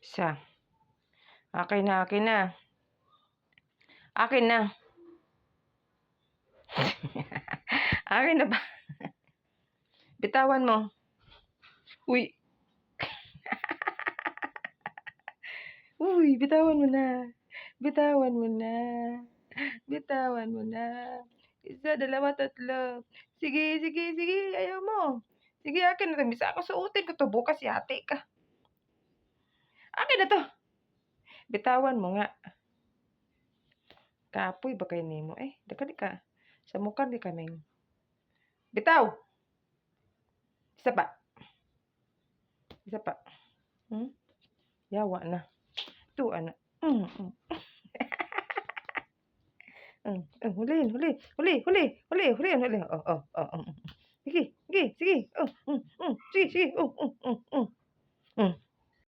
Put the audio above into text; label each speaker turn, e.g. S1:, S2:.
S1: Isa. Akin na, akin na. Akin na. Akin na ba? Bitawan mo. Uy. Uy, bitawan mo na. Bitawan mo na. Bitawan mo na. Isa, dalawa, tatlo. Sige, sige, sige. Ayaw mo. Sige, akin na 'to. Bisa ako suotin ko 'to bukas yate ka. Akin na 'to. Bitawan mo nga. Kaapoy ba kay nimo? Dali ka. Sa mukha di kaming. Bitaw! Isa pa. Isa pa. Yawa na. Tuwa na. Hulihin, huli, huli, huli, huli, hulihin, huli. Oh. Sige, sige, sige. Sige, sige.